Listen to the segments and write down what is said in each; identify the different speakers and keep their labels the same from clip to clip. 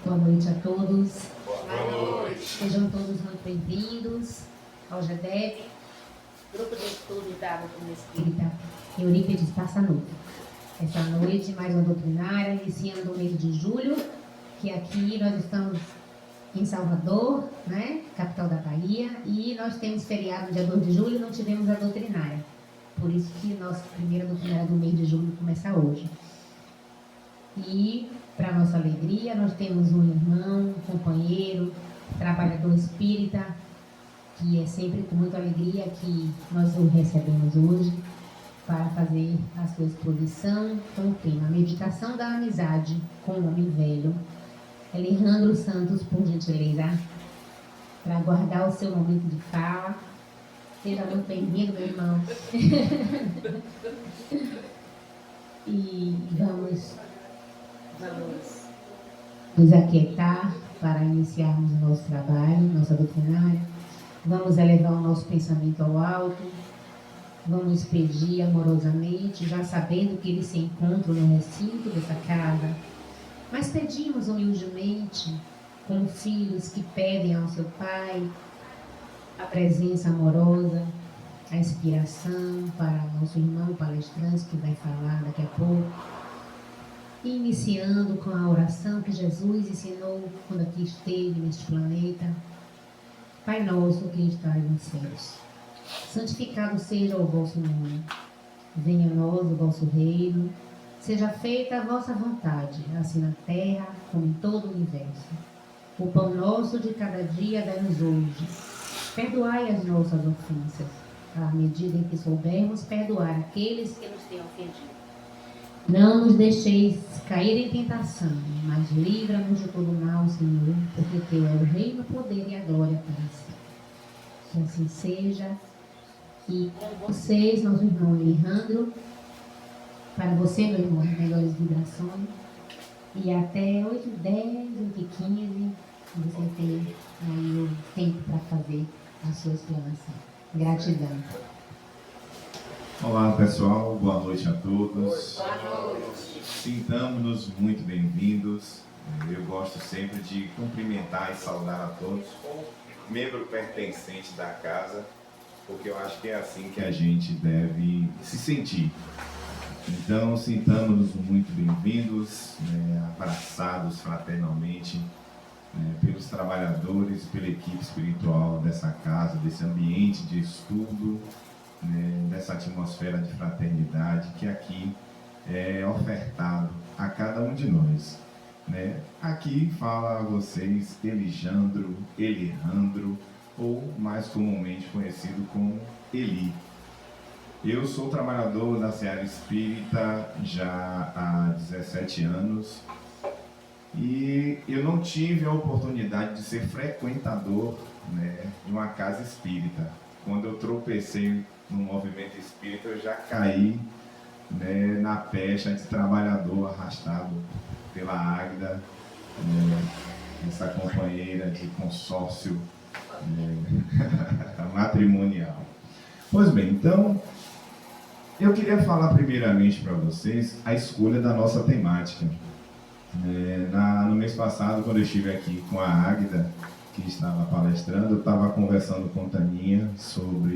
Speaker 1: Boa noite a todos.
Speaker 2: Boa noite.
Speaker 1: Sejam todos muito bem-vindos ao GEDEP, Grupo de Estudo da Doutrina Espírita Eurípides Passanova. Essa noite, mais uma doutrinária, iniciando o mês de julho, que aqui nós estamos em Salvador, né, capital da Bahia, e nós temos feriado no dia 2 de julho, não tivemos a doutrinária. Por isso que nossa primeira doutrinária do mês de julho começa hoje. E, para nossa alegria, nós temos um irmão, um companheiro, trabalhador espírita, que é sempre com muita alegria que nós o recebemos hoje para fazer a sua exposição com o tema Meditação da Amizade com o Homem Velho. Alejandro Santos, por gentileza, para guardar o seu momento de fala. Seja muito bem-vindo, meu irmão. E vamos nos aquietar para iniciarmos o nosso trabalho, nossa doutrinária. Vamos elevar o nosso pensamento ao alto. Vamos pedir amorosamente, já sabendo que eles se encontram no recinto dessa casa. Mas pedimos humildemente, como filhos que pedem ao seu Pai, a presença amorosa, a inspiração para nosso irmão palestrante que vai falar daqui a pouco. Iniciando com a oração que Jesus ensinou quando aqui esteve neste planeta. Pai nosso que estais nos céus, santificado seja o vosso nome. Venha a nós o vosso reino. Seja feita a vossa vontade, assim na terra como em todo o universo. O pão nosso de cada dia dai-nos hoje. Perdoai as nossas ofensas, à medida em que soubermos perdoar aqueles que nos têm ofendido. Não nos deixeis cair em tentação, mas livra-nos de todo mal, Senhor, porque teu é o reino, o poder e a glória para sempre. Que assim seja. E com vocês, nosso irmão Alejandro, para você, meu irmão, melhores vibrações. E até 8h10, 8h15, você tem aí o tempo para fazer a sua explanação. Gratidão.
Speaker 2: Olá, pessoal. Boa noite a todos.
Speaker 1: Boa noite.
Speaker 2: Sintamos-nos muito bem-vindos. Eu gosto sempre de cumprimentar e saudar a todos como membro pertencente da casa, porque eu acho que é assim que a gente deve se sentir. Então, sintamos-nos muito bem-vindos, abraçados fraternalmente pelos trabalhadores, pela equipe espiritual dessa casa, desse ambiente de estudo, dessa atmosfera de fraternidade que aqui é ofertado a cada um de nós. Aqui fala a vocês Alejandro, ou mais comumente conhecido como Eli. Eu sou trabalhador da Seara Espírita já há 17 anos e eu não tive a oportunidade de ser frequentador de uma casa espírita. Quando eu tropecei no movimento espírita, eu já caí na pecha de trabalhador arrastado pela Águida, essa companheira de consórcio matrimonial. Pois bem, então eu queria falar primeiramente para vocês a escolha da nossa temática. No mês passado, quando eu estive aqui com a Águida, que estava palestrando, eu estava conversando com Taninha sobre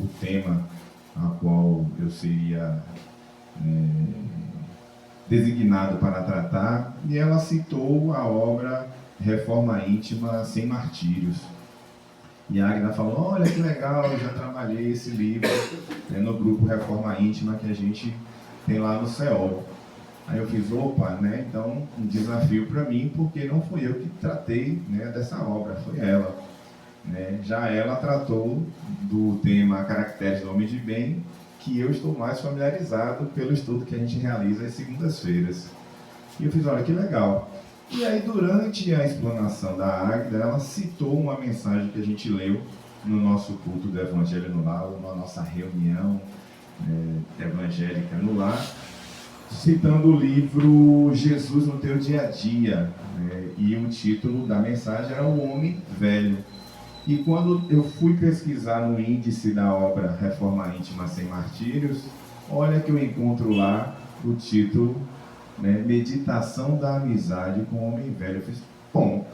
Speaker 2: o tema a qual eu seria designado para tratar, e ela citou a obra Reforma Íntima Sem Martírios. E a Águida falou: olha que legal, eu já trabalhei esse livro no grupo Reforma Íntima que a gente tem lá no CEOL. Aí eu fiz, opa, então um desafio para mim, porque não fui eu que tratei dessa obra, foi ela. Já ela tratou do tema Caracteres do Homem de Bem, que eu estou mais familiarizado pelo estudo que a gente realiza às segundas-feiras. E eu fiz, olha que legal. E aí, durante a explanação da Águida, ela citou uma mensagem que a gente leu no nosso culto do Evangelho no Lar, na nossa reunião evangélica no Lar, citando o livro Jesus no Teu Dia a Dia, e o título da mensagem era O Homem Velho. E quando eu fui pesquisar no índice da obra Reforma Íntima Sem Martírios, olha que eu encontro lá o título, Meditação da Amizade com o Homem Velho. Eu fiz, Bom,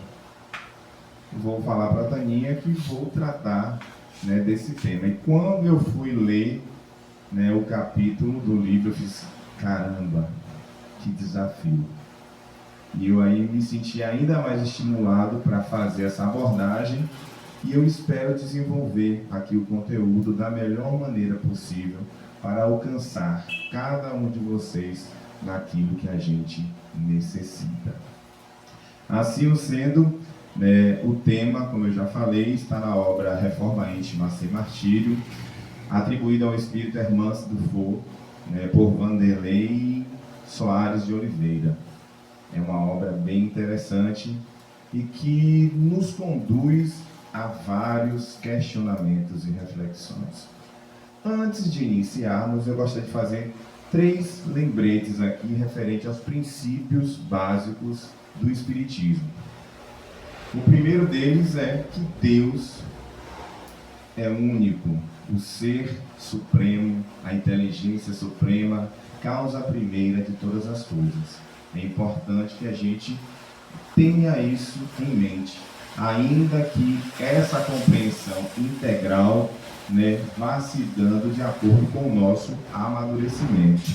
Speaker 2: vou falar para a Taninha que vou tratar, né, desse tema. E quando eu fui ler, né, o capítulo do livro, eu fiz, caramba, que desafio. E eu aí me senti ainda mais estimulado para fazer essa abordagem e eu espero desenvolver aqui o conteúdo da melhor maneira possível para alcançar cada um de vocês naquilo que a gente necessita. Assim o sendo, o tema, como eu já falei, está na obra Reforma Íntima sem Martírio, atribuída ao espírito Hermance Dufour, por Vanderlei Soares de Oliveira. É uma obra bem interessante e que nos conduz a vários questionamentos e reflexões. Antes de iniciarmos, eu gostaria de fazer 3 lembretes aqui referente aos princípios básicos do Espiritismo. O primeiro deles é que Deus é único, o ser supremo, a inteligência suprema, causa primeira de todas as coisas. É importante que a gente tenha isso em mente, ainda que essa compreensão integral, vá se dando de acordo com o nosso amadurecimento.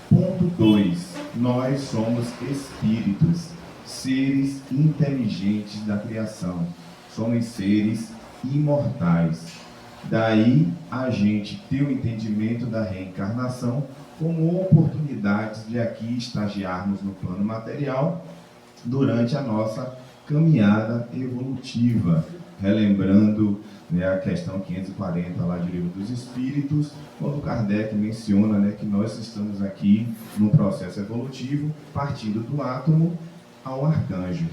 Speaker 2: Ponto 2. Nós somos espíritos, seres inteligentes da criação. Somos seres imortais. Daí a gente ter o entendimento da reencarnação como oportunidades de aqui estagiarmos no plano material durante a nossa caminhada evolutiva, relembrando, a questão 540 lá de Livro dos Espíritos, quando Kardec menciona, que nós estamos aqui no processo evolutivo, partindo do átomo ao arcanjo.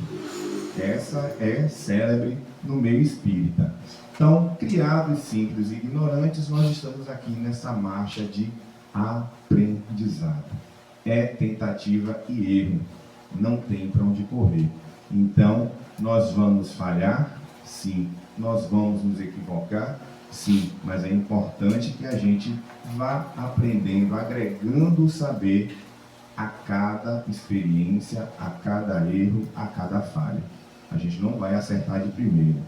Speaker 2: Essa é célebre no meio espírita. Então, criados simples e ignorantes, nós estamos aqui nessa marcha de aprendizado. É tentativa e erro. Não tem para onde correr. Então, nós vamos falhar? Sim. Nós vamos nos equivocar? Sim. Mas é importante que a gente vá aprendendo, agregando o saber a cada experiência, a cada erro, a cada falha. A gente não vai acertar de primeira.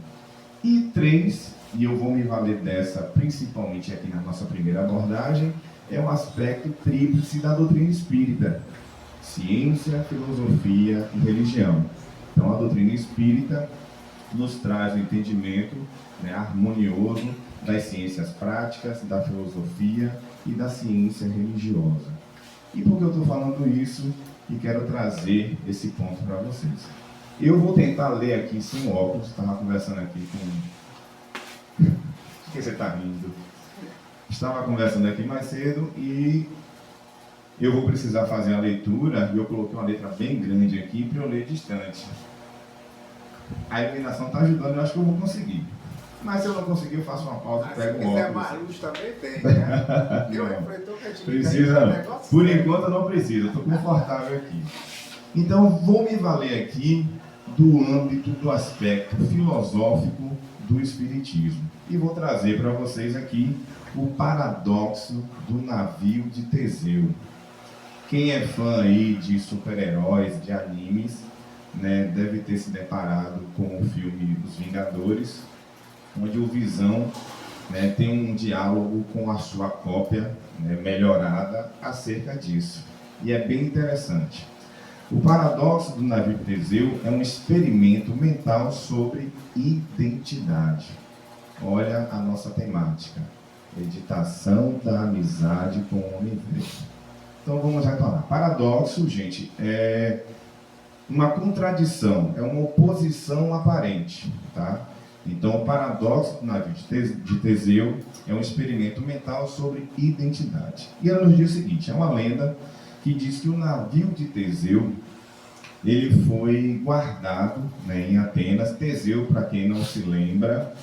Speaker 2: E 3, e eu vou me valer dessa principalmente aqui na nossa primeira abordagem, é o aspecto tríplice da doutrina espírita: ciência, filosofia e religião. Então, a doutrina espírita nos traz o entendimento harmonioso das ciências práticas, da filosofia e da ciência religiosa. E por que eu estou falando isso e quero trazer esse ponto para vocês? Eu vou tentar ler aqui sem óculos, estava conversando aqui com... Por que você está rindo? Estava conversando aqui mais cedo e eu vou precisar fazer a leitura, e eu coloquei uma letra bem grande aqui para eu ler distante. A iluminação está ajudando, eu acho que eu vou conseguir. Mas se eu não conseguir, eu faço uma pausa e pego um óculos. Se quiser mais luz também tem, né? Eu refletor que a gente precisa não. Por enquanto não precisa, estou confortável aqui. Então, vou me valer aqui do âmbito, do aspecto filosófico do Espiritismo. E vou trazer para vocês aqui o paradoxo do navio de Teseu. Quem é fã aí de super-heróis, de animes, deve ter se deparado com o filme Os Vingadores, onde o Visão tem um diálogo com a sua cópia melhorada acerca disso. E é bem interessante. O paradoxo do navio de Teseu é um experimento mental sobre identidade. Olha a nossa temática: meditação da amizade com o homem velho. Então vamos retornar. Paradoxo, gente, é uma contradição, é uma oposição aparente, tá? Então o paradoxo do navio de Teseu é um experimento mental sobre identidade. E ela nos diz o seguinte: é uma lenda que diz que o navio de Teseu ele foi guardado em Atenas. Teseu, para quem não se lembra,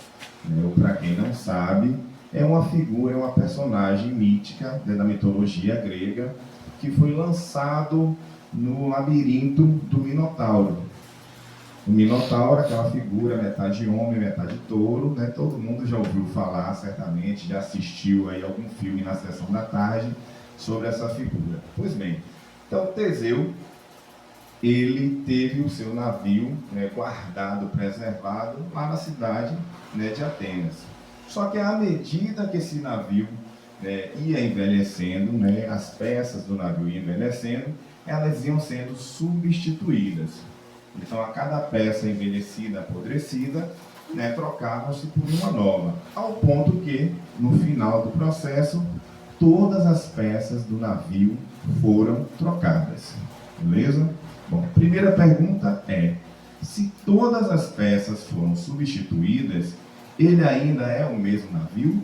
Speaker 2: ou para quem não sabe, é uma figura, é uma personagem mítica da mitologia grega que foi lançado no labirinto do Minotauro. O Minotauro, aquela figura metade homem, metade touro, todo mundo já ouviu falar, certamente, já assistiu aí algum filme na sessão da tarde sobre essa figura. Pois bem, então Teseu, ele teve o seu navio, né, guardado, preservado lá na cidade, né, de Atenas. Só que à medida que esse navio, né, ia envelhecendo, né, as peças do navio iam envelhecendo, elas iam sendo substituídas. Então, a cada peça envelhecida, apodrecida, né, trocava-se por uma nova, ao ponto que, no final do processo, todas as peças do navio foram trocadas. Beleza? Bom, a primeira pergunta é: se todas as peças foram substituídas, ele ainda é o mesmo navio?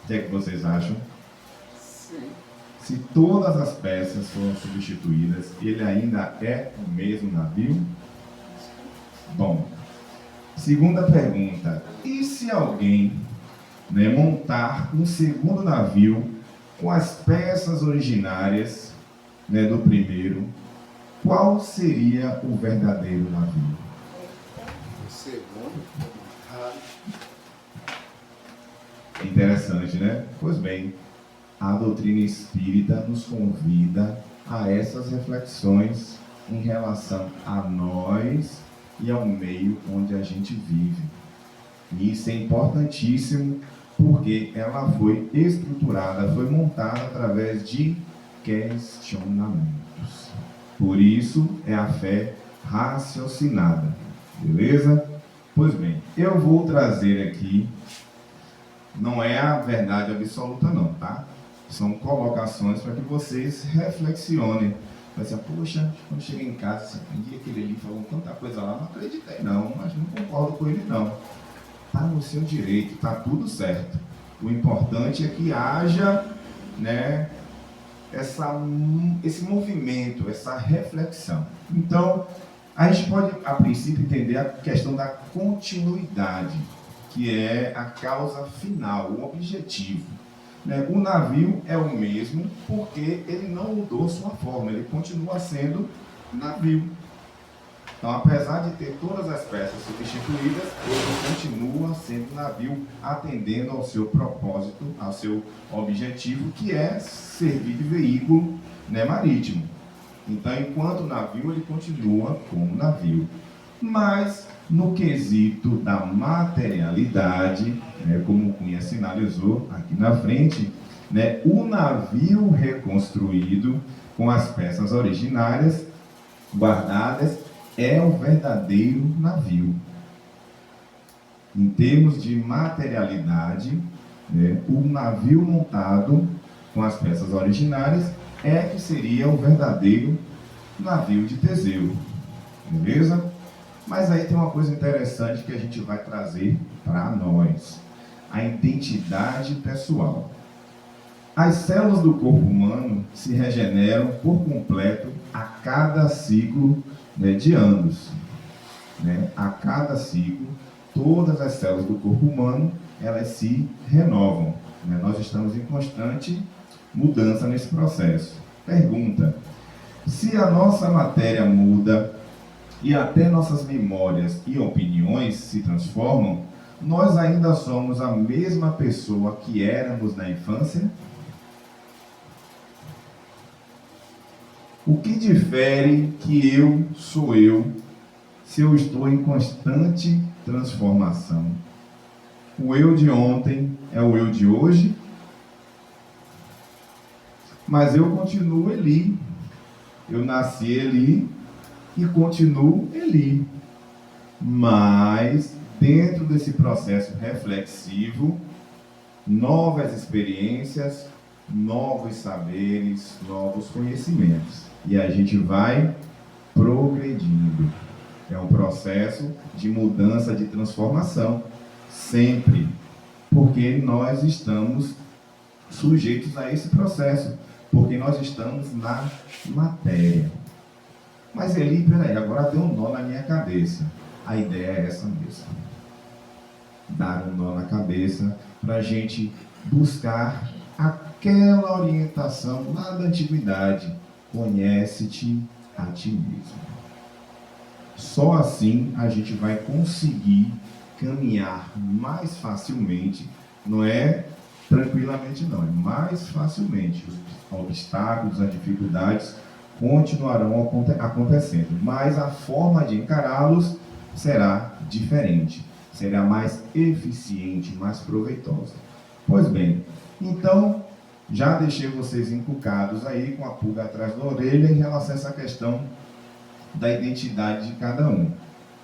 Speaker 2: O que é que vocês acham?
Speaker 3: Sim.
Speaker 2: Se todas as peças foram substituídas, ele ainda é o mesmo navio? Bom, segunda pergunta: e se alguém, né, montar um segundo navio com as peças originárias, né, do primeiro, qual seria o verdadeiro navio?
Speaker 3: O segundo.
Speaker 2: Interessante, né? Pois bem, a doutrina espírita nos convida a essas reflexões em relação a nós e ao meio onde a gente vive. E isso é importantíssimo porque ela foi estruturada, foi montada através de questionamentos. Por isso é a fé raciocinada. Beleza? Pois bem, eu vou trazer aqui, não é a verdade absoluta não, tá? São colocações para que vocês reflexionem. Vai dizer, poxa, quando cheguei em casa, aprendi aquele ali, falou tanta coisa lá, não acreditei não, mas não concordo com ele não. Está no seu direito, está tudo certo. O importante é que haja, né, esse movimento, essa reflexão. Então, a gente pode, a princípio, entender a questão da continuidade, que é a causa final, o objetivo. Né? O navio é o mesmo porque ele não mudou sua forma, ele continua sendo navio. Então, apesar de ter todas as peças substituídas, ele continua sendo navio, atendendo ao seu propósito, ao seu objetivo, que é servir de veículo, né, marítimo. Então, enquanto navio, ele continua como navio. Mas, no quesito da materialidade, né, como o Cunha sinalizou aqui na frente, né, o navio reconstruído com as peças originárias guardadas é o verdadeiro navio. Em termos de materialidade, né, o navio montado com as peças originárias é que seria o verdadeiro navio de Teseu. Beleza? Mas aí tem uma coisa interessante que a gente vai trazer para nós: a identidade pessoal. As células do corpo humano se regeneram por completo a cada ciclo, né, de anos. Né? A cada ciclo, todas as células do corpo humano, elas se renovam. Né? Nós estamos em constante mudança nesse processo. Pergunta: se a nossa matéria muda e até nossas memórias e opiniões se transformam, nós ainda somos a mesma pessoa que éramos na infância? O que difere que eu sou eu, se eu estou em constante transformação? O eu de ontem é o eu de hoje? Mas eu continuo Eli. Eu nasci Eli e continuo Eli. Mas, dentro desse processo reflexivo, novas experiências, novos saberes, novos conhecimentos. E a gente vai progredindo. É um processo de mudança, de transformação, sempre. Porque nós estamos sujeitos a esse processo. Porque nós estamos na matéria. Mas Eli, peraí, agora deu um nó na minha cabeça. A ideia é essa mesmo. Dar um nó na cabeça para a gente buscar aquela orientação lá da antiguidade. Conhece-te a ti mesmo. Só assim a gente vai conseguir caminhar mais facilmente, não é
Speaker 4: Tranquilamente não, é mais facilmente. Os obstáculos, as dificuldades continuarão acontecendo, mas a forma de encará-los será diferente, será mais eficiente, mais proveitosa. Pois bem, então já deixei vocês encucados aí com a pulga atrás da orelha em relação a essa questão da identidade de cada um.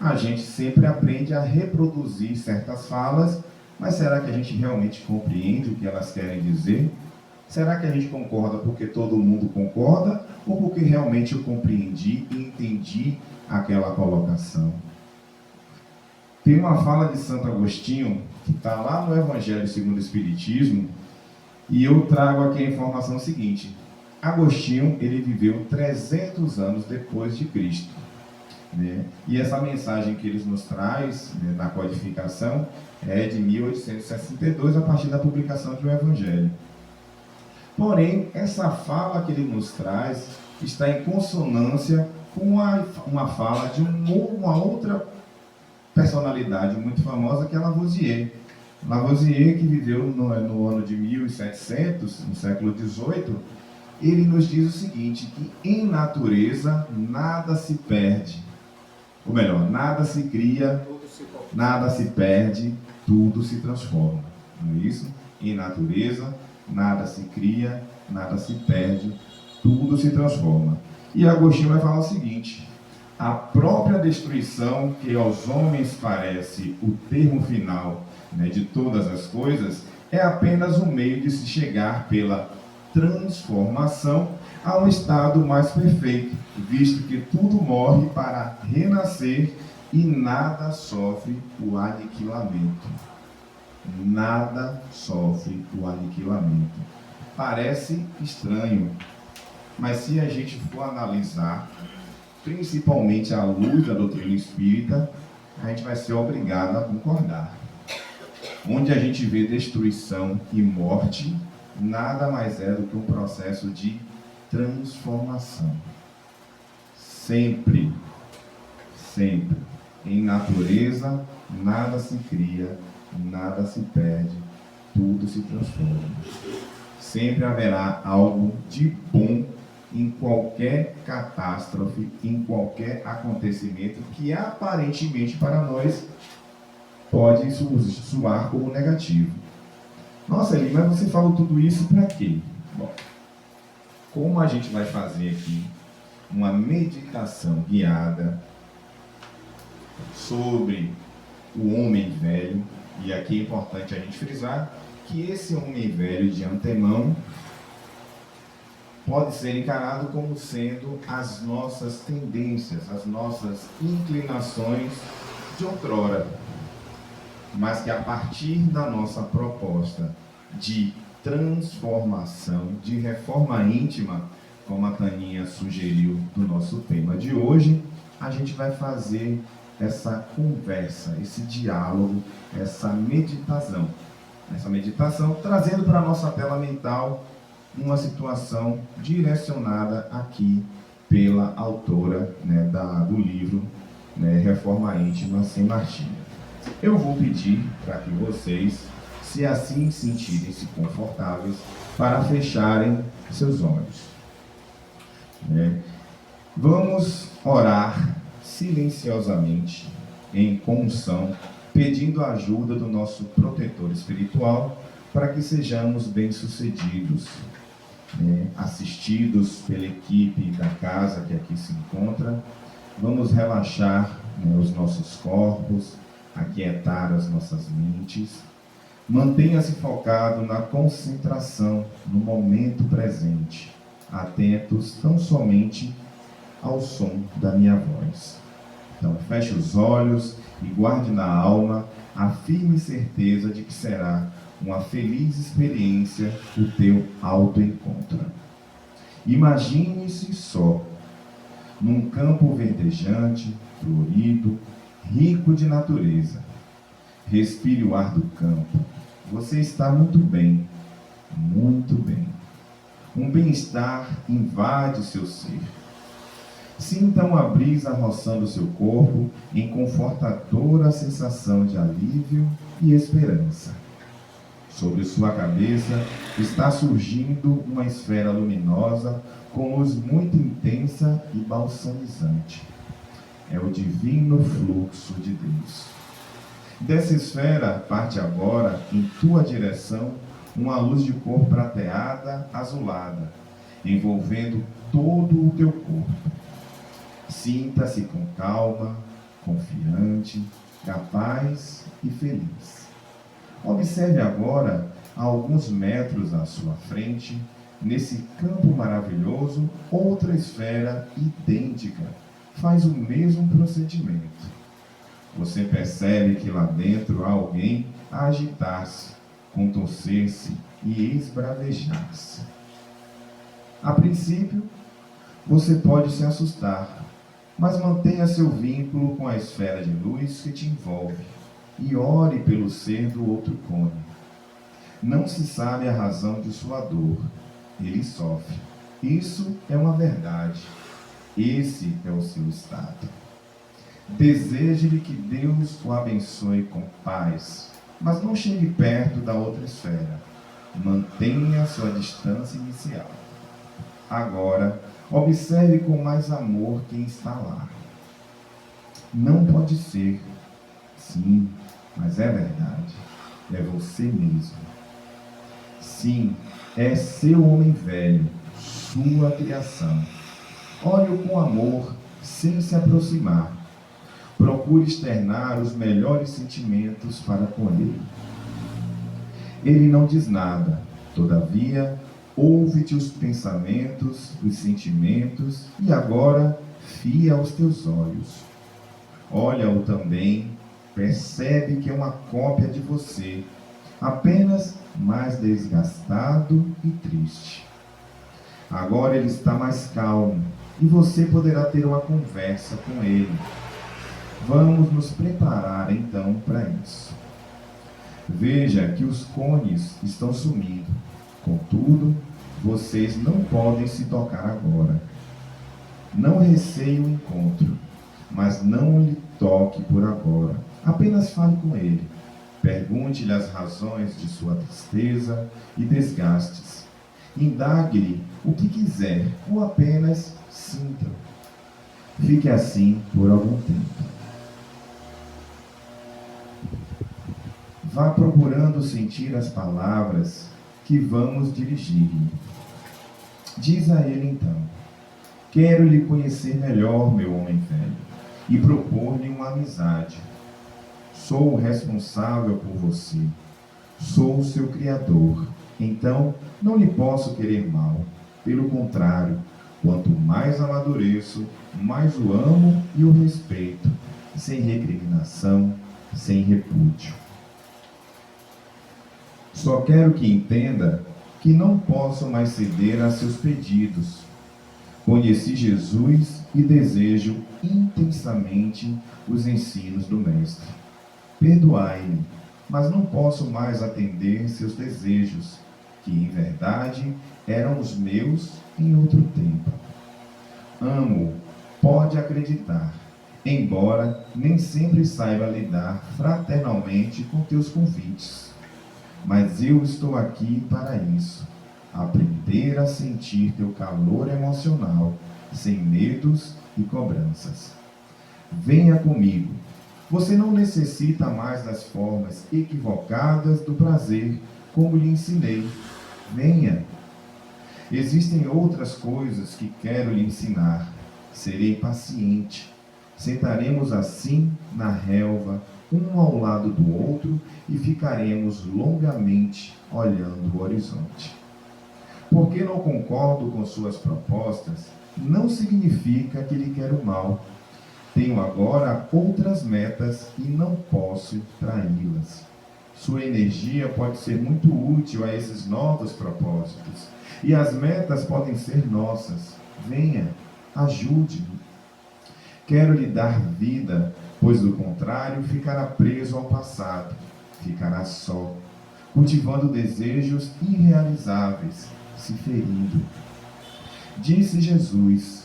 Speaker 4: A gente sempre aprende a reproduzir certas falas, mas será que a gente realmente compreende o que elas querem dizer? Será que a gente concorda porque todo mundo concorda ou porque realmente eu compreendi e entendi aquela colocação? Tem uma fala de Santo Agostinho que está lá no Evangelho segundo o Espiritismo e eu trago aqui a informação seguinte. Agostinho, ele viveu 300 anos depois de Cristo, né? E essa mensagem que ele nos traz, né, na codificação é de 1862, a partir da publicação do Evangelho. Porém, essa fala que ele nos traz está em consonância com uma fala de uma outra personalidade muito famosa, que é Lavoisier. Lavoisier, que viveu no ano de 1700, no século XVIII, ele nos diz o seguinte, que em natureza nada se perde. Ou melhor, nada se cria, nada se perde, tudo se transforma. Não é isso? Em natureza, nada se cria, nada se perde, tudo se transforma. E Agostinho vai falar o seguinte, a própria destruição, que aos homens parece o termo final, né, de todas as coisas, é apenas um meio de se chegar pela transformação a um estado mais perfeito, visto que tudo morre para renascer e nada sofre o aniquilamento. Nada sofre o aniquilamento. Parece estranho, mas se a gente for analisar, principalmente à luz da doutrina espírita, a gente vai ser obrigado a concordar. Onde a gente vê destruição e morte, nada mais é do que um processo de transformação. Sempre, sempre, em natureza, nada se cria, nada se perde, tudo se transforma. Sempre haverá algo de bom em qualquer catástrofe, em qualquer acontecimento que aparentemente para nós pode soar como negativo. Nossa, Eli, mas você falou tudo isso para quê? Bom, como a gente vai fazer aqui uma meditação guiada sobre o homem velho, e aqui é importante a gente frisar que esse homem velho de antemão pode ser encarado como sendo as nossas tendências, as nossas inclinações de outrora, mas que a partir da nossa proposta de transformação, de reforma íntima, como a Taninha sugeriu do nosso tema de hoje, a gente vai fazer essa conversa, esse diálogo, essa meditação, trazendo para a nossa tela mental uma situação direcionada aqui pela autora, né, do livro, né, Reforma Íntima Sem Martinha. Eu vou pedir para que vocês, se assim sentirem-se confortáveis, para fecharem seus olhos. Né? Vamos orar silenciosamente, em comunhão, pedindo a ajuda do nosso protetor espiritual para que sejamos bem-sucedidos, né? Assistidos pela equipe da casa que aqui se encontra. Vamos relaxar, né, os nossos corpos, aquietar as nossas mentes. Mantenha-se focado na concentração no momento presente, atentos tão somente ao som da minha voz. Então, feche os olhos e guarde na alma a firme certeza de que será uma feliz experiência o teu autoencontro. Imagine-se só, num campo verdejante, florido, rico de natureza. Respire o ar do campo. Você está muito bem, muito bem. Um bem-estar invade seu ser. Sinta uma brisa roçando seu corpo em confortadora sensação de alívio e esperança. Sobre sua cabeça está surgindo uma esfera luminosa com luz muito intensa e balsamizante. É o divino fluxo de Deus. Dessa esfera parte agora, em tua direção, uma luz de cor prateada, azulada, envolvendo todo o teu corpo. Sinta-se com calma, confiante, capaz e feliz. Observe agora, a alguns metros à sua frente, nesse campo maravilhoso, outra esfera idêntica faz o mesmo procedimento. Você percebe que lá dentro há alguém a agitar-se, contorcer-se e esbravejar-se. A princípio, você pode se assustar, mas mantenha seu vínculo com a esfera de luz que te envolve e ore pelo ser do outro cone. Não se sabe a razão de sua dor. Ele sofre. Isso é uma verdade. Esse é o seu estado. Deseje-lhe que Deus o abençoe com paz, mas não chegue perto da outra esfera. Mantenha sua distância inicial. Agora, observe com mais amor quem está lá. Não pode ser. Sim, mas é verdade. É você mesmo. Sim, é seu homem velho, sua criação. Olhe-o com amor, sem se aproximar. Procure externar os melhores sentimentos para com ele. Ele não diz nada, todavia, ouve-te os pensamentos, os sentimentos, e agora fia aos teus olhos. Olha-o também, percebe que é uma cópia de você, apenas mais desgastado e triste. Agora ele está mais calmo e você poderá ter uma conversa com ele. Vamos nos preparar então para isso. Veja que os cones estão sumindo. Contudo, vocês não podem se tocar agora. Não receie o encontro, mas não lhe toque por agora. Apenas fale com ele. Pergunte-lhe as razões de sua tristeza e desgastes. Indague-lhe o que quiser ou apenas sinta. Fique assim por algum tempo. Vá procurando sentir as palavras que vamos dirigir-lhe. Diz a ele então: quero lhe conhecer melhor, meu homem velho, e propor-lhe uma amizade. Sou o responsável por você. Sou o seu criador. Então, não lhe posso querer mal. Pelo contrário, quanto mais amadureço, mais o amo e o respeito, sem recriminação, sem repúdio. Só quero que entenda que não posso mais ceder a seus pedidos. Conheci Jesus e desejo intensamente os ensinos do Mestre. Perdoai-me, mas não posso mais atender seus desejos, que em verdade eram os meus em outro tempo. Amo, pode acreditar, embora nem sempre saiba lidar fraternalmente com teus convites. Mas eu estou aqui para isso, aprender a sentir teu calor emocional, sem medos e cobranças. Venha comigo. Você não necessita mais das formas equivocadas do prazer, como lhe ensinei. Venha. Existem outras coisas que quero lhe ensinar. Serei paciente. Sentaremos assim na relva, um ao lado do outro, e ficaremos longamente olhando o horizonte. Porque não concordo com suas propostas, não significa que lhe quero mal. Tenho agora outras metas e não posso traí-las. Sua energia pode ser muito útil a esses novos propósitos, e as metas podem ser nossas. Venha, ajude-me. Quero lhe dar vida, pois do contrário ficará preso ao passado, ficará só, cultivando desejos irrealizáveis, se ferindo. Disse Jesus: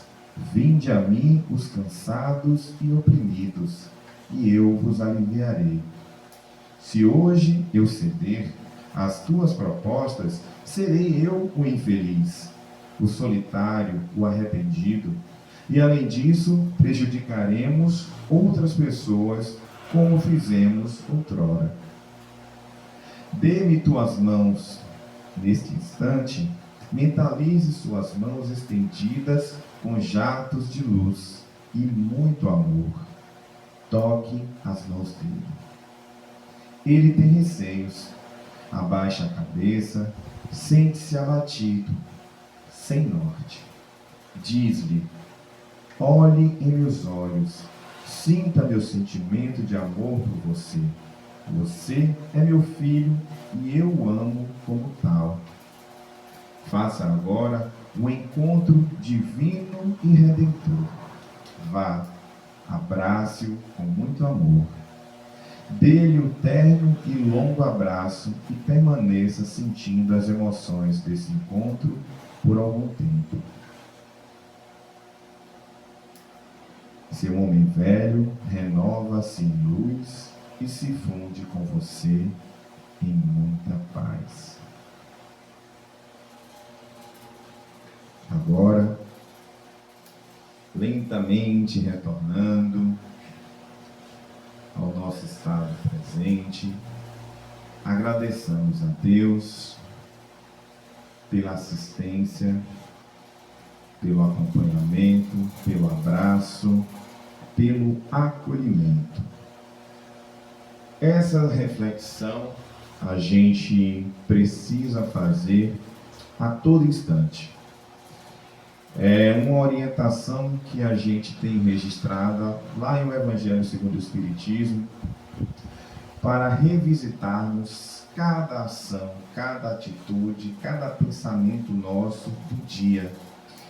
Speaker 4: vinde a mim os cansados e oprimidos, e eu vos aliviarei. Se hoje eu ceder, as tuas propostas, serei eu o infeliz, o solitário, o arrependido. E além disso, prejudicaremos outras pessoas como fizemos outrora. Dê-me tuas mãos. Neste instante, mentalize suas mãos estendidas com jatos de luz e muito amor. Toque as mãos dele. Ele tem receios. Abaixa a cabeça, sente-se abatido, sem norte. Diz-lhe: olhe em meus olhos, sinta meu sentimento de amor por você. Você é meu filho e eu o amo como tal. Faça agora um encontro divino e redentor. Vá, abrace-o com muito amor. Dê-lhe o terno e longo abraço e permaneça sentindo as emoções desse encontro por algum tempo. Seu homem velho renova-se em luz e se funde com você em muita paz. Agora, lentamente retornando ao nosso estado presente, agradeçamos a Deus pela assistência, pelo acompanhamento, pelo abraço, pelo acolhimento. Essa reflexão a gente precisa fazer a todo instante. É uma orientação que a gente tem registrada lá em O Evangelho segundo o Espiritismo, para revisitarmos cada ação, cada atitude, cada pensamento nosso do dia.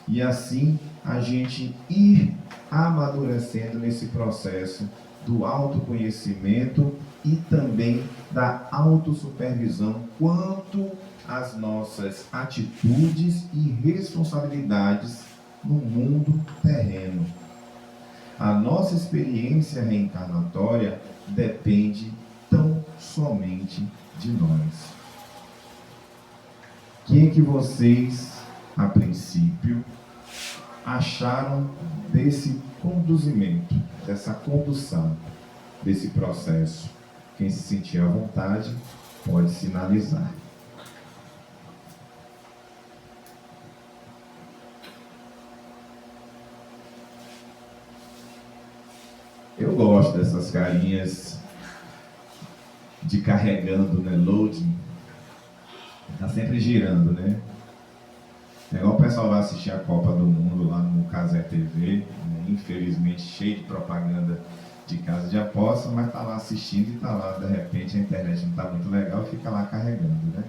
Speaker 4: E assim a gente ir amadurecendo nesse processo do autoconhecimento e também da autossupervisão quanto às nossas atitudes e responsabilidades no mundo terreno. A nossa experiência reencarnatória depende tão somente de nós. O que vocês, a princípio, acharam desse conduzimento, dessa condução, desse processo? Quem se sentir à vontade pode sinalizar. Eu gosto dessas carinhas de carregando, né? Loading. Tá sempre girando, né? É igual o pessoal vai assistir a Copa do Mundo lá no Cazé TV, né? Infelizmente cheio de propaganda de casa de aposta, mas tá lá assistindo e tá lá, de repente a internet não tá muito legal e fica lá carregando, né?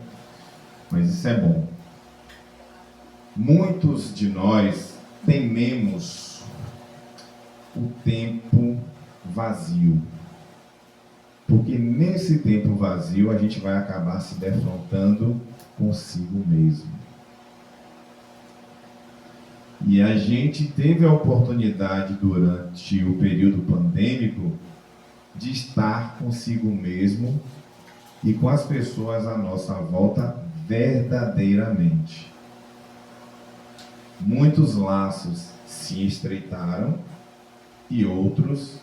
Speaker 4: Mas isso é bom. Muitos de nós tememos o tempo vazio, porque nesse tempo vazio a gente vai acabar se defrontando consigo mesmo. E a gente teve a oportunidade durante o período pandêmico de estar consigo mesmo e com as pessoas à nossa volta verdadeiramente. Muitos laços se estreitaram e outros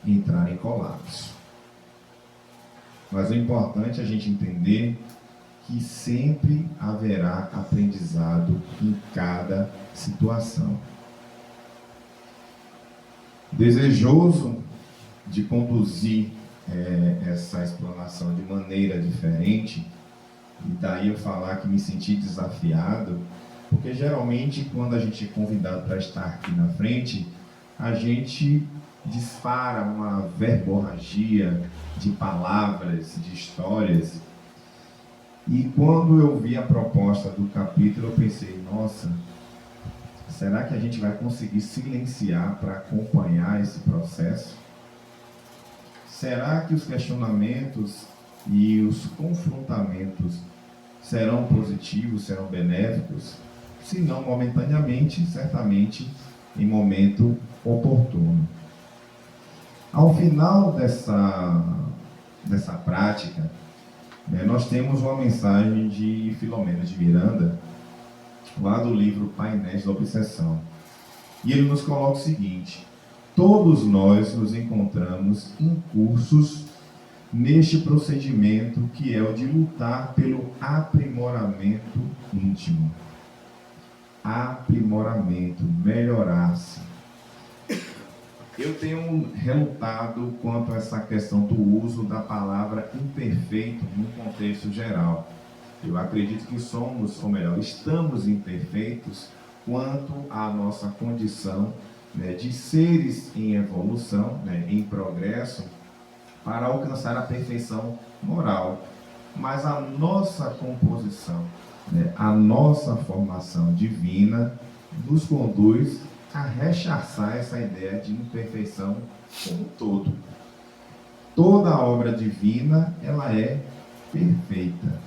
Speaker 4: entraram em colapso. Mas o importante é a gente entender que sempre haverá aprendizado em cada situação. Desejoso de conduzir essa explanação de maneira diferente, e daí eu falar que me senti desafiado, porque geralmente quando a gente é convidado para estar aqui na frente, a gente dispara uma verborragia de palavras, de histórias. E quando eu vi a proposta do capítulo, eu pensei, nossa, será que a gente vai conseguir silenciar para acompanhar esse processo? Será que os questionamentos e os confrontamentos serão positivos, serão benéficos? Se não momentaneamente, certamente em momento oportuno. Ao final dessa prática, Nós temos uma mensagem de Filomena de Miranda, lá do livro Painéis da Obsessão. E ele nos coloca o seguinte: todos nós nos encontramos incursos neste procedimento que é o de lutar pelo aprimoramento íntimo. Aprimoramento, melhorar-se. Eu tenho relutado quanto a essa questão do uso da palavra imperfeito no contexto geral. Eu acredito que somos, ou melhor, estamos imperfeitos quanto à nossa condição, de seres em evolução, em progresso, para alcançar a perfeição moral. Mas a nossa composição, a nossa formação divina nos conduz a rechaçar essa ideia de imperfeição como um todo. Toda a obra divina, ela é perfeita.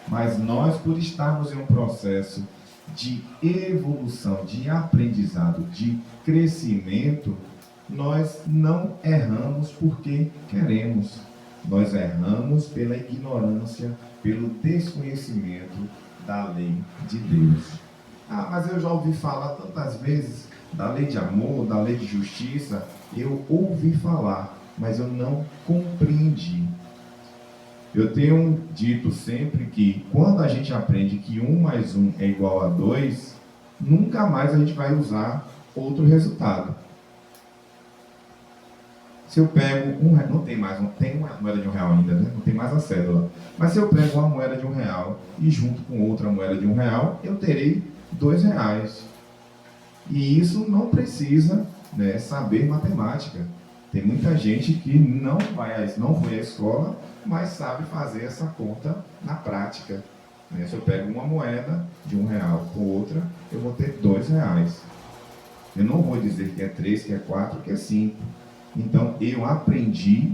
Speaker 4: Mas nós, por estarmos em um processo de evolução, de aprendizado, de crescimento, nós não erramos porque queremos. Nós erramos pela ignorância, pelo desconhecimento da lei de Deus. Mas eu já ouvi falar tantas vezes da lei de amor, da lei de justiça. Eu ouvi falar, mas eu não compreendi. Eu tenho dito sempre que quando a gente aprende que 1 mais 1 é igual a 2, nunca mais a gente vai usar outro resultado. Se eu pego tem uma moeda de R$1 ainda, né? Não tem mais a cédula. Mas se eu pego uma moeda de R$1 e junto com outra moeda de R$1, eu terei R$2. E isso não precisa, saber matemática. Tem muita gente que não foi à escola, mas sabe fazer essa conta na prática. Se eu pego uma moeda de R$1 com outra, eu vou ter R$2. Eu não vou dizer que é 3, que é 4, que é 5. Então, eu aprendi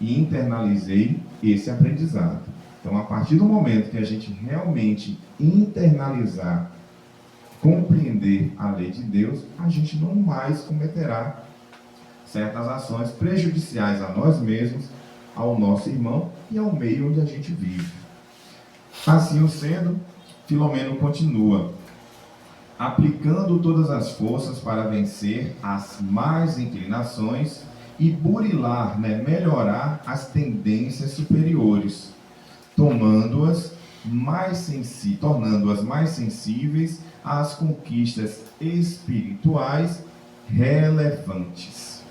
Speaker 4: e internalizei esse aprendizado. Então, a partir do momento que a gente realmente internalizar, compreender a lei de Deus, a gente não mais cometerá certas ações prejudiciais a nós mesmos, ao nosso irmão e ao meio onde a gente vive. Assim sendo, Filomeno continua: aplicando todas as forças para vencer as más inclinações e burilar, melhorar as tendências superiores, tornando-as mais sensíveis às conquistas espirituais relevantes.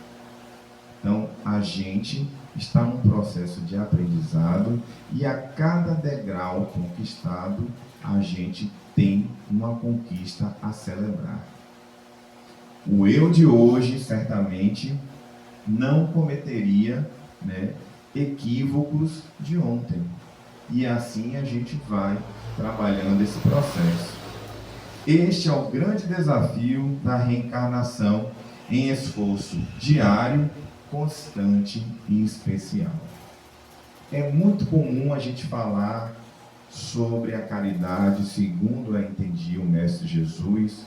Speaker 4: Então, a gente está num processo de aprendizado e a cada degrau conquistado, a gente tem uma conquista a celebrar. O eu de hoje, certamente, não cometeria, equívocos de ontem. E assim a gente vai trabalhando esse processo. Este é o grande desafio da reencarnação em esforço diário, constante e especial. É muito comum a gente falar sobre a caridade, segundo eu entendi o Mestre Jesus,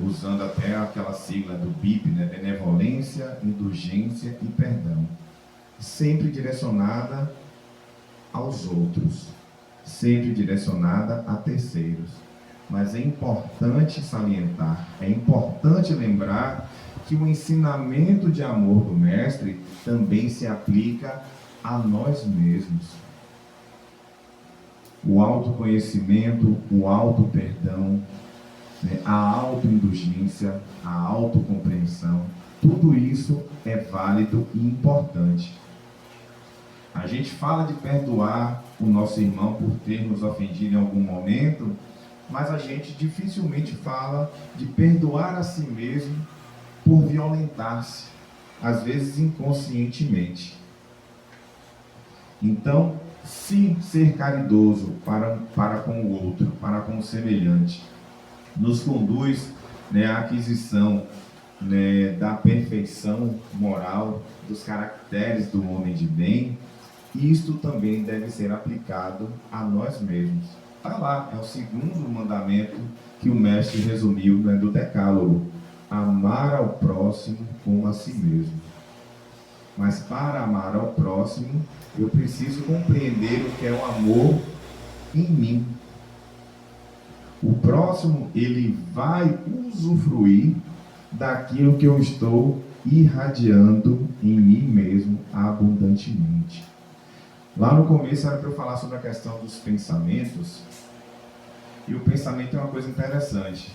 Speaker 4: usando até aquela sigla do BIP, benevolência, indulgência e perdão, sempre direcionada aos outros, sempre direcionada a terceiros. Mas é importante salientar, é importante lembrar que o ensinamento de amor do Mestre também se aplica a nós mesmos. O autoconhecimento, o auto-perdão, a autoindulgência, a autocompreensão, tudo isso é válido e importante. A gente fala de perdoar o nosso irmão por ter nos ofendido em algum momento, mas a gente dificilmente fala de perdoar a si mesmo por violentar-se, às vezes inconscientemente. Então, se ser caridoso para com o outro, para com o semelhante, nos conduz à aquisição da perfeição moral, dos caracteres do homem de bem, isto também deve ser aplicado a nós mesmos. Está lá, é o segundo mandamento que o Mestre resumiu do Decálogo: amar ao próximo como a si mesmo. Mas para amar ao próximo, eu preciso compreender o que é o amor em mim. O próximo, ele vai usufruir daquilo que eu estou irradiando em mim mesmo abundantemente. Lá no começo era para eu falar sobre a questão dos pensamentos, e o pensamento é uma coisa interessante,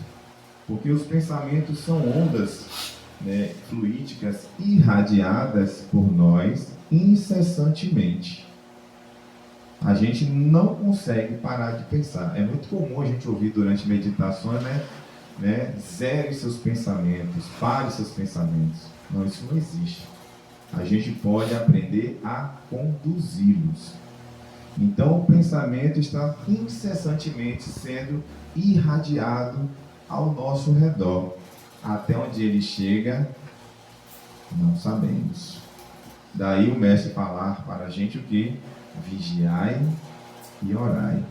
Speaker 4: porque os pensamentos são ondas, né, fluídicas irradiadas por nós incessantemente. A gente não consegue parar de pensar. É muito comum a gente ouvir durante meditações, zere seus pensamentos, pare seus pensamentos. Não, isso não existe. A gente pode aprender a conduzi-los. Então o pensamento está incessantemente sendo irradiado ao nosso redor. Até onde ele chega, não sabemos. Daí o mestre falar para a gente o que? Vigiai e orai.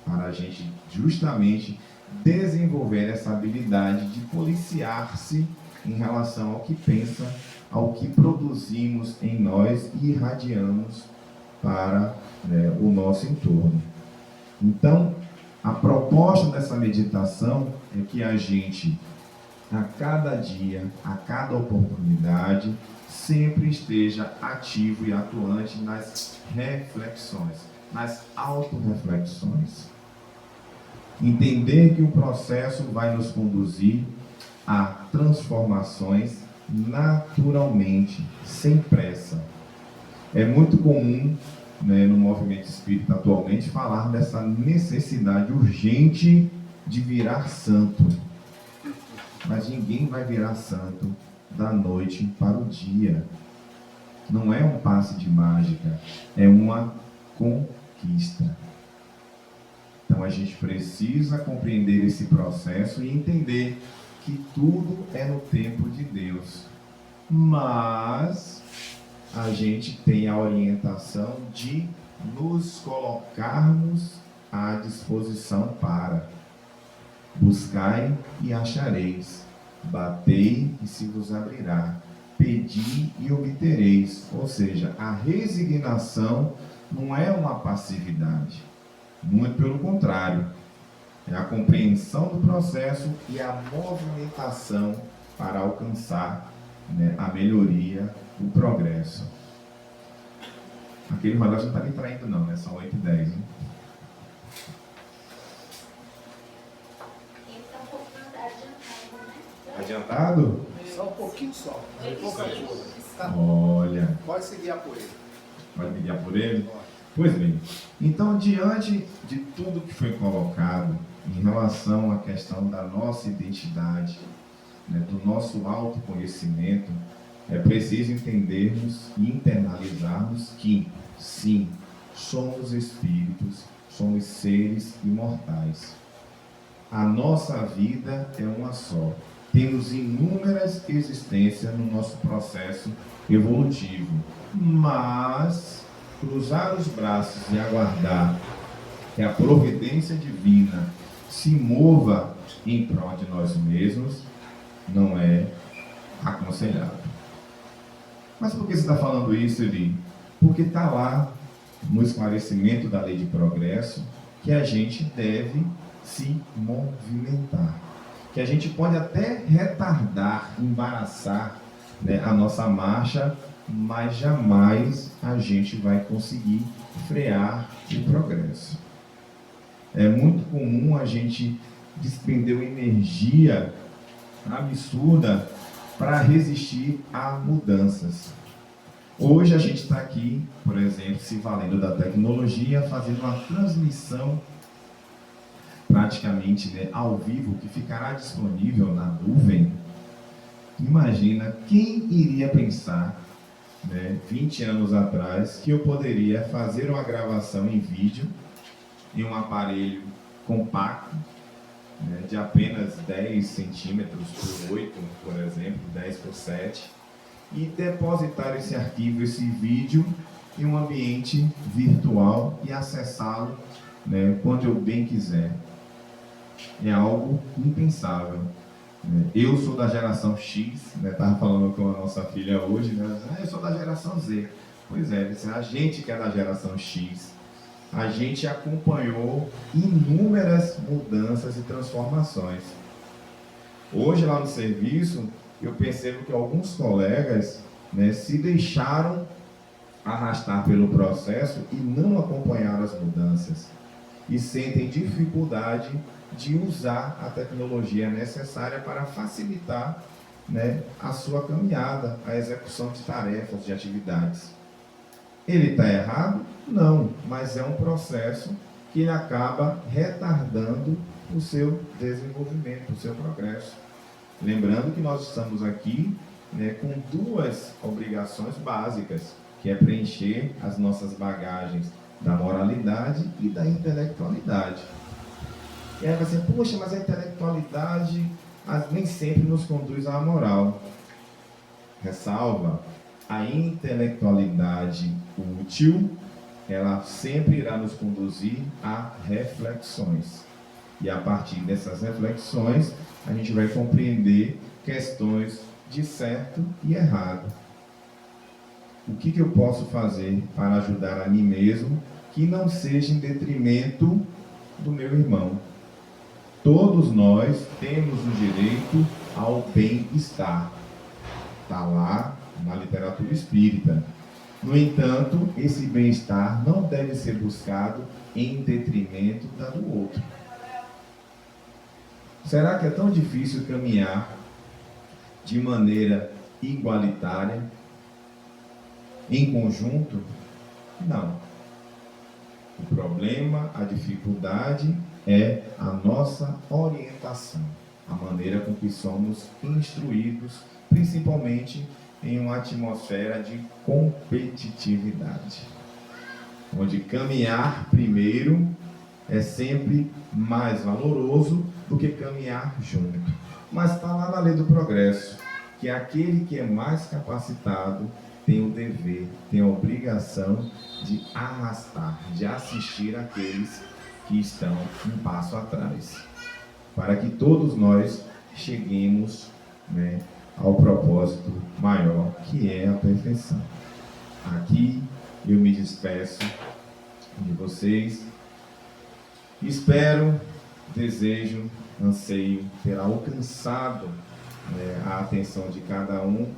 Speaker 4: Para a gente justamente desenvolver essa habilidade de policiar-se em relação ao que pensa, ao que produzimos em nós e irradiamos para o nosso entorno. Então, a proposta dessa meditação é que a gente, a cada dia, a cada oportunidade, sempre esteja ativo e atuante nas reflexões, nas autorreflexões. Entender que o processo vai nos conduzir a transformações naturalmente, sem pressa. É muito comum, no movimento espírita atualmente, falar dessa necessidade urgente de virar santo. Mas ninguém vai virar santo da noite para o dia. Não é um passe de mágica, é uma conquista. Então a gente precisa compreender esse processo e entender que tudo é no tempo de Deus. Mas a gente tem a orientação de nos colocarmos à disposição para buscai e achareis, batei e se vos abrirá, pedi e obtereis. Ou seja, a resignação não é uma passividade, muito pelo contrário, é a compreensão do processo e a movimentação para alcançar a melhoria, o progresso. Aquele relógio não está me traindo não, são 8h10, hein? Adiantado?
Speaker 3: Só um pouquinho só.
Speaker 4: Olha.
Speaker 3: Pode se guiar por ele.
Speaker 4: Pode me guiar por ele? Pois bem. Então, diante de tudo que foi colocado em relação à questão da nossa identidade, do nosso autoconhecimento, é preciso entendermos e internalizarmos que, sim, somos espíritos, somos seres imortais. A nossa vida é uma só. Temos inúmeras existências no nosso processo evolutivo, mas cruzar os braços e aguardar que a providência divina se mova em prol de nós mesmos não é aconselhável. Mas por que você está falando isso, Eli? Porque está lá no esclarecimento da lei de progresso que a gente deve se movimentar. Que a gente pode até retardar, embaraçar a nossa marcha, mas jamais a gente vai conseguir frear o progresso. É muito comum a gente despender uma energia absurda para resistir a mudanças. Hoje a gente está aqui, por exemplo, se valendo da tecnologia, fazendo uma transmissão praticamente ao vivo, que ficará disponível na nuvem. Imagina quem iria pensar 20 anos atrás que eu poderia fazer uma gravação em vídeo em um aparelho compacto de apenas 10 centímetros por 8, por exemplo, 10 por 7, e depositar esse arquivo, esse vídeo, em um ambiente virtual e acessá-lo quando eu bem quiser. É algo impensável. Eu sou da geração X, estava falando com a nossa filha hoje, né? Eu sou da geração Z. Pois é, a gente que é da geração X, a gente acompanhou inúmeras mudanças e transformações. Hoje lá no serviço, eu percebo que alguns colegas, né, se deixaram arrastar pelo processo e não acompanharam as mudanças. E sentem dificuldade de usar a tecnologia necessária para facilitar, né, a sua caminhada, a execução de tarefas, de atividades. Ele está errado? Não, mas é um processo que ele acaba retardando o seu desenvolvimento, o seu progresso. Lembrando que nós estamos aqui, né, com duas obrigações básicas, que é preencher as nossas bagagens da moralidade e da intelectualidade. E aí você, poxa, mas a intelectualidade nem sempre nos conduz à moral. Ressalva, a intelectualidade útil, ela sempre irá nos conduzir a reflexões. E a partir dessas reflexões, a gente vai compreender questões de certo e errado. O que eu posso fazer para ajudar a mim mesmo que não seja em detrimento do meu irmão? Todos nós temos o direito ao bem-estar. Está lá na literatura espírita. No entanto, esse bem-estar não deve ser buscado em detrimento da do outro. Será que é tão difícil caminhar de maneira igualitária, em conjunto? Não. O problema, a dificuldade é a nossa orientação, a maneira com que somos instruídos, principalmente em uma atmosfera de competitividade, onde caminhar primeiro é sempre mais valoroso do que caminhar junto. Mas está lá na lei do progresso, que aquele que é mais capacitado tem o dever, tem a obrigação de arrastar, de assistir aqueles que estão um passo atrás, para que todos nós cheguemos, né, ao propósito maior, que é a perfeição. Aqui eu me despeço de vocês. Espero, desejo, anseio ter alcançado, né, a atenção de cada um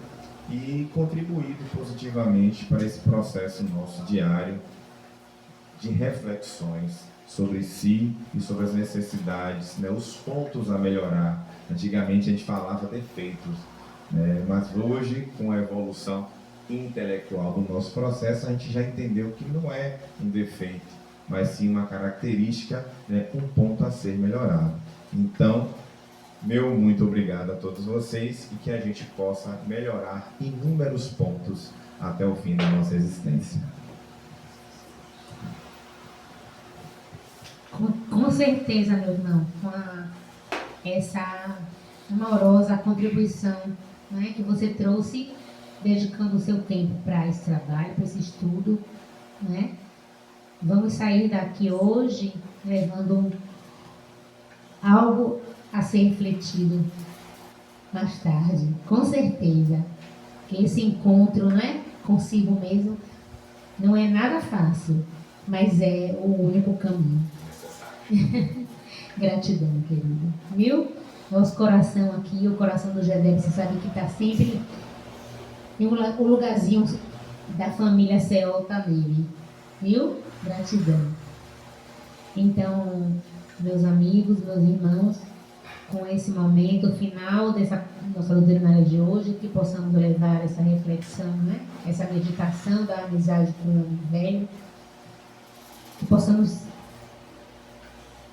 Speaker 4: e contribuído positivamente para esse processo nosso diário de reflexões sobre si e sobre as necessidades, né, os pontos a melhorar. Antigamente a gente falava defeitos, né, mas hoje, com a evolução intelectual do nosso processo, a gente já entendeu que não é um defeito, mas sim uma característica, né, um ponto a ser melhorado. Então, meu muito obrigado a todos vocês e que a gente possa melhorar inúmeros pontos até o fim da nossa existência.
Speaker 1: Com certeza, meu irmão, com essa amorosa contribuição, né, que você trouxe, dedicando o seu tempo para esse trabalho, para esse estudo, né? Vamos sair daqui hoje levando algo a ser refletido mais tarde, com certeza. Que esse encontro, né, consigo mesmo não é nada fácil, mas é o único caminho. Gratidão, querido. Viu? Nosso coração aqui, o coração do Gedébio, você sabe que está sempre em um lugarzinho da família Ceol tá nele. Viu? Gratidão. Então, meus amigos, meus irmãos, com esse momento final dessa nossa doutrinária de hoje, que possamos levar essa reflexão, né? Essa meditação da amizade com o velho, que possamos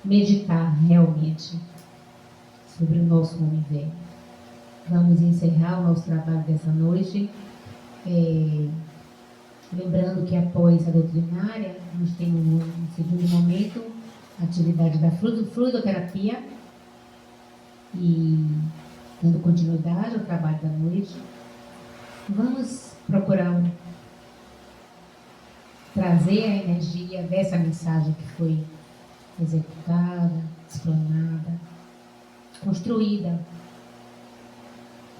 Speaker 1: meditar realmente sobre o nosso homem velho. Vamos encerrar o nosso trabalho dessa noite, lembrando que após a doutrinária, nós temos no segundo momento a atividade da fluidoterapia, e dando continuidade ao trabalho da noite, vamos procurar trazer a energia dessa mensagem que foi executada, explanada, construída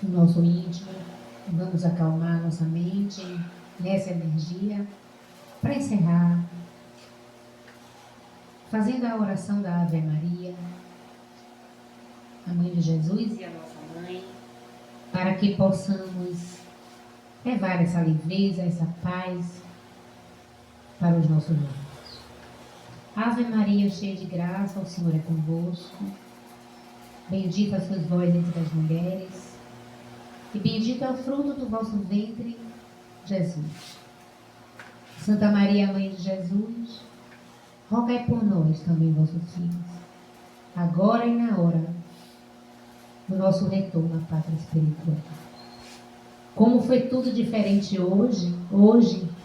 Speaker 1: no nosso íntimo. Vamos acalmar nossa mente nessa energia para encerrar, fazendo a oração da Ave Maria, a Mãe de Jesus e a nossa Mãe, para que possamos levar essa leveza, essa paz para os nossos lares. Ave Maria, cheia de graça, o Senhor é convosco. Bendita sois vós entre as mulheres, e bendito é o fruto do vosso ventre, Jesus. Santa Maria, Mãe de Jesus, rogai por nós também, vossos filhos, agora e na hora do nosso retorno à pátria espiritual. Como foi tudo diferente hoje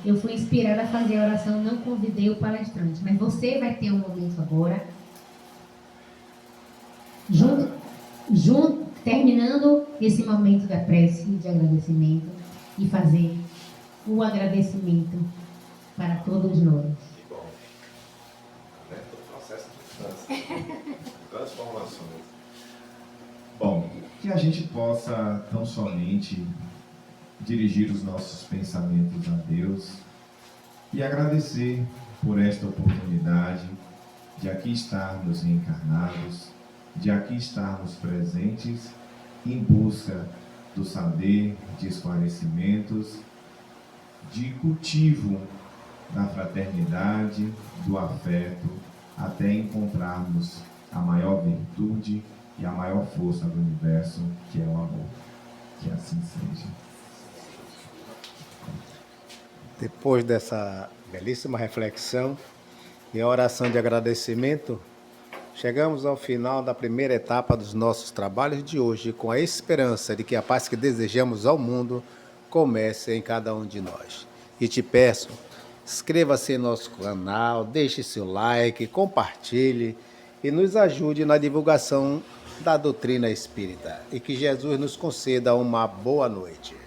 Speaker 1: eu fui inspirada a fazer a oração, não convidei o palestrante, mas você vai ter um momento agora, terminando esse momento da prece de agradecimento, e fazer o agradecimento para todos nós.
Speaker 2: Que bom. Todo o processo de transformações.
Speaker 4: Bom, que a gente possa tão somente dirigir os nossos pensamentos a Deus e agradecer por esta oportunidade de aqui estarmos reencarnados, de aqui estarmos presentes em busca do saber, de esclarecimentos, de cultivo da fraternidade, do afeto, até encontrarmos a maior virtude e a maior força do universo, que é o amor. Que assim seja.
Speaker 3: Depois dessa belíssima reflexão e a oração de agradecimento, chegamos ao final da primeira etapa dos nossos trabalhos de hoje, com a esperança de que a paz que desejamos ao mundo comece em cada um de nós. E te peço, inscreva-se em nosso canal, deixe seu like, compartilhe e nos ajude na divulgação da doutrina espírita. E que Jesus nos conceda uma boa noite.